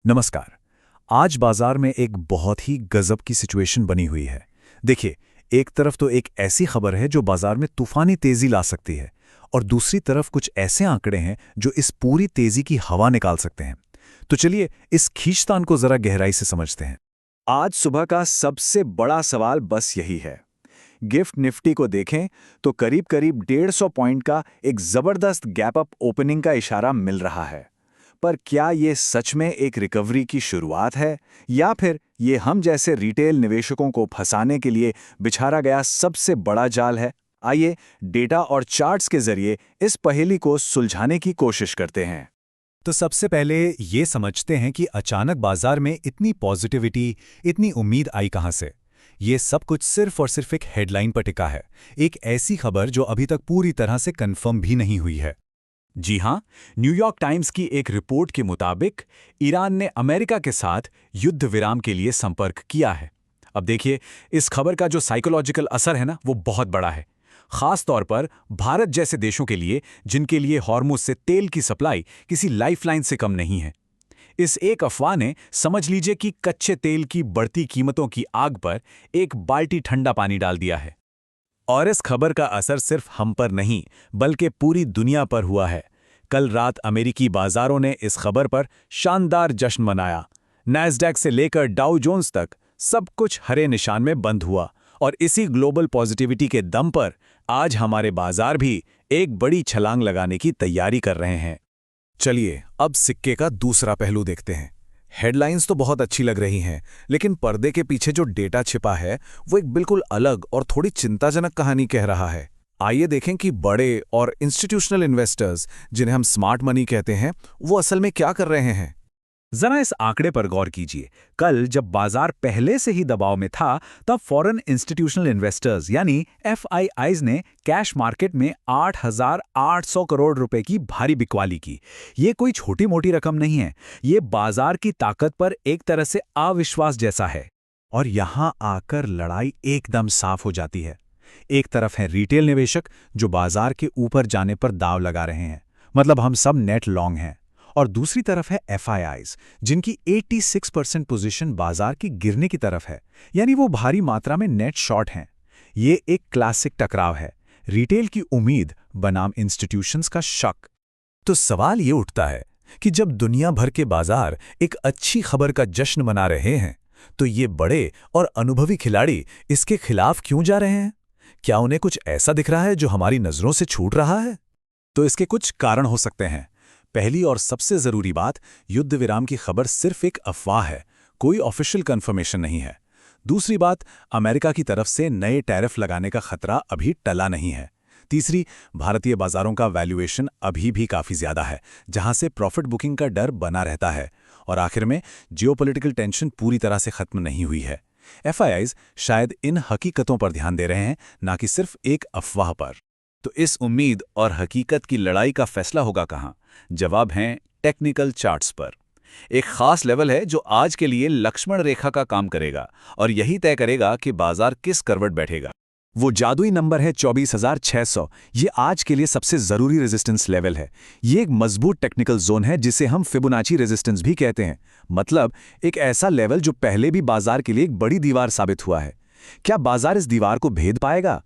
नमस्कार। आज बाजार में एक बहुत ही गजब की सिचुएशन बनी हुई है। देखिए, एक तरफ तो एक ऐसी खबर है जो बाजार में तूफानी तेजी ला सकती है और दूसरी तरफ कुछ ऐसे आंकड़े हैं जो इस पूरी तेजी की हवा निकाल सकते हैं। तो चलिए इस खींचतान को जरा गहराई से समझते हैं। आज सुबह का सबसे बड़ा सवाल बस यही है। गिफ्ट निफ्टी को देखें तो करीब करीब 150 पॉइंट का एक जबरदस्त गैप अप ओपनिंग का इशारा मिल रहा है। पर क्या ये सच में एक रिकवरी की शुरुआत है या फिर ये हम जैसे रिटेल निवेशकों को फंसाने के लिए बिछारा गया सबसे बड़ा जाल है? आइए डेटा और चार्ट्स के जरिए इस पहेली को सुलझाने की कोशिश करते हैं। तो सबसे पहले ये समझते हैं कि अचानक बाजार में इतनी पॉजिटिविटी, इतनी उम्मीद आई कहां से। ये सब कुछ सिर्फ और सिर्फ एक हेडलाइन पर टिका है, एक ऐसी खबर जो अभी तक पूरी तरह से कंफर्म भी नहीं हुई है। जी हां, न्यूयॉर्क टाइम्स की एक रिपोर्ट के मुताबिक ईरान ने अमेरिका के साथ युद्ध विराम के लिए संपर्क किया है। अब देखिए, इस खबर का जो साइकोलॉजिकल असर है ना, वो बहुत बड़ा है। खास तौर पर भारत जैसे देशों के लिए, जिनके लिए हॉर्मुज से तेल की सप्लाई किसी लाइफलाइन से कम नहीं है। इस एक अफवाह ने समझ लीजिए कि कच्चे तेल की बढ़ती कीमतों की आग पर एक बाल्टी ठंडा पानी डाल दिया है। और इस खबर का असर सिर्फ हम पर नहीं, बल्कि पूरी दुनिया पर हुआ है। कल रात अमेरिकी बाजारों ने इस खबर पर शानदार जश्न मनाया। नैस्डैक से लेकर डाउ जोन्स तक सब कुछ हरे निशान में बंद हुआ और इसी ग्लोबल पॉजिटिविटी के दम पर आज हमारे बाजार भी एक बड़ी छलांग लगाने की तैयारी कर रहे हैं। चलिए अब सिक्के का दूसरा पहलू देखते हैं। हेडलाइंस तो बहुत अच्छी लग रही हैं, लेकिन पर्दे के पीछे जो डेटा छिपा है वो एक बिल्कुल अलग और थोड़ी चिंताजनक कहानी कह रहा है। आइए देखें कि बड़े और इंस्टीट्यूशनल इन्वेस्टर्स, जिन्हें हम स्मार्ट मनी कहते हैं, वो असल में क्या कर रहे हैं। जरा इस आंकड़े पर गौर कीजिए। कल जब बाजार पहले से ही दबाव में था, तब फॉरेन इंस्टीट्यूशनल इन्वेस्टर्स यानी एफआईआईज ने कैश मार्केट में 8,800 करोड़ रुपए की भारी बिकवाली की। ये कोई छोटी मोटी रकम नहीं है, ये बाजार की ताकत पर एक तरह से अविश्वास जैसा है। और यहां आकर लड़ाई एकदम साफ हो जाती है। एक तरफ है रिटेल निवेशक जो बाजार के ऊपर जाने पर दांव लगा रहे हैं, मतलब हम सब नेट लॉन्ग हैं। और दूसरी तरफ है एफआईआईज, जिनकी 86% पोजीशन बाजार की गिरने की तरफ है, यानी वो भारी मात्रा में नेट शॉर्ट हैं। ये एक क्लासिक टकराव है, रिटेल की उम्मीद बनाम इंस्टीट्यूशंस का शक। तो सवाल ये उठता है कि जब दुनिया भर के बाजार एक अच्छी खबर का जश्न मना रहे हैं, तो ये बड़े और अनुभवी खिलाड़ी इसके खिलाफ क्यों जा रहे हैं? क्या उन्हें कुछ ऐसा दिख रहा है जो हमारी नजरों से छूट रहा है? तो इसके कुछ कारण हो सकते हैं। पहली और सबसे जरूरी बात, युद्ध विराम की खबर सिर्फ एक अफवाह है, कोई ऑफिशियल कंफर्मेशन नहीं है। दूसरी बात, अमेरिका की तरफ से नए टैरिफ लगाने का खतरा अभी टला नहीं है। तीसरी, भारतीय बाजारों का वैल्यूएशन अभी भी काफी ज्यादा है, जहां से प्रॉफिट बुकिंग का डर बना रहता है। और आखिर में, जियोपॉलिटिकल टेंशन पूरी तरह से खत्म नहीं हुई है। एफआईआईज शायद इन हकीकतों पर ध्यान दे रहे हैं, ना कि सिर्फ एक अफवाह पर। तो इस उम्मीद और हकीकत की लड़ाई का फैसला होगा कहां? जवाब है टेक्निकल चार्ट्स पर। एक खास लेवल है जो आज के लिए लक्ष्मण रेखा का काम करेगा और यही तय करेगा कि बाजार किस करवट बैठेगा। वो जादुई नंबर है 24,600। ये आज के लिए सबसे जरूरी रेजिस्टेंस लेवल है। ये एक मजबूत टेक्निकल जोन है जिसे हम फिबोनाची रेजिस्टेंस भी कहते हैं। मतलब एक ऐसा लेवल जो पहले भी बाजार के लिए एक बड़ी दीवार साबित हुआ है। क्या बाजार इस दीवार को भेद पाएगा?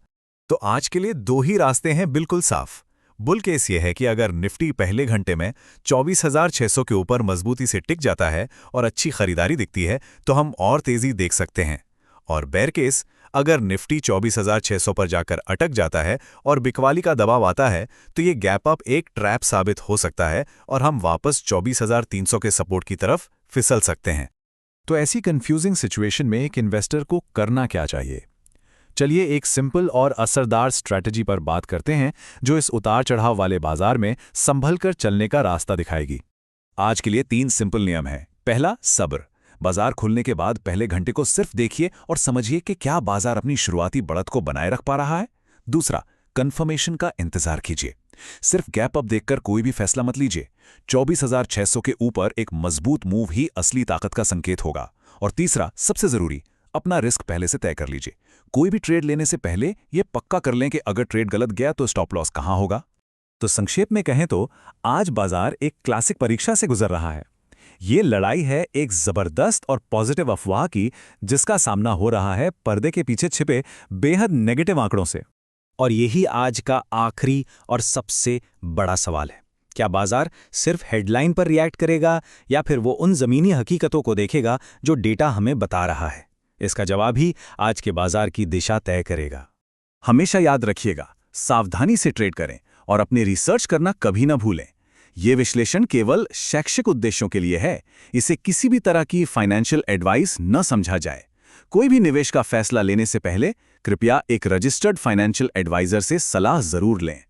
तो आज के लिए दो ही रास्ते हैं बिल्कुल साफ। बुल केस ये है कि अगर निफ्टी पहले घंटे में 24,600 के ऊपर मजबूती से टिक जाता है और अच्छी खरीदारी दिखती है, तो हम और तेजी देख सकते हैं। और बेयर केस, अगर निफ्टी 24,600 पर जाकर अटक जाता है और बिकवाली का दबाव आता है, तो ये गैप अप एक ट्रैप साबित हो सकता है और हम वापस 24,300 के सपोर्ट की तरफ फिसल सकते हैं। तो ऐसी कंफ्यूजिंग सिचुएशन में एक इन्वेस्टर को करना क्या चाहिए? चलिए एक सिंपल और असरदार स्ट्रैटेजी पर बात करते हैं जो इस उतार चढ़ाव वाले बाजार में संभल कर चलने का रास्ता दिखाएगी। आज के लिए 3 सिंपल नियम हैं। पहला, सब्र। बाजार खुलने के बाद पहले घंटे को सिर्फ देखिए और समझिए कि क्या बाजार अपनी शुरुआती बढ़त को बनाए रख पा रहा है। दूसरा, कंफर्मेशन का इंतजार कीजिए। सिर्फ गैप अप देखकर कोई भी फैसला मत लीजिए। 24,600 के ऊपर एक मजबूत मूव ही असली ताकत का संकेत होगा। और तीसरा, सबसे जरूरी, अपना रिस्क पहले से तय कर लीजिए। कोई भी ट्रेड लेने से पहले यह पक्का कर लें कि अगर ट्रेड गलत गया तो स्टॉप लॉस कहां होगा। तो संक्षेप में कहें तो आज बाजार एक क्लासिक परीक्षा से गुजर रहा है। ये लड़ाई है एक जबरदस्त और पॉजिटिव अफवाह की, जिसका सामना हो रहा है पर्दे के पीछे छिपे बेहद नेगेटिव आंकड़ों से। और यही आज का आखिरी और सबसे बड़ा सवाल है। क्या बाजार सिर्फ हेडलाइन पर रिएक्ट करेगा या फिर वो उन ज़मीनी हकीकतों को देखेगा जो डेटा हमें बता रहा है? इसका जवाब ही आज के बाजार की दिशा तय करेगा। हमेशा याद रखिएगा, सावधानी से ट्रेड करें और अपनी रिसर्च करना कभी ना भूलें। ये विश्लेषण केवल शैक्षिक उद्देश्यों के लिए है, इसे किसी भी तरह की फाइनेंशियल एडवाइस न समझा जाए। कोई भी निवेश का फैसला लेने से पहले कृपया एक रजिस्टर्ड फाइनेंशियल एडवाइजर से सलाह जरूर लें।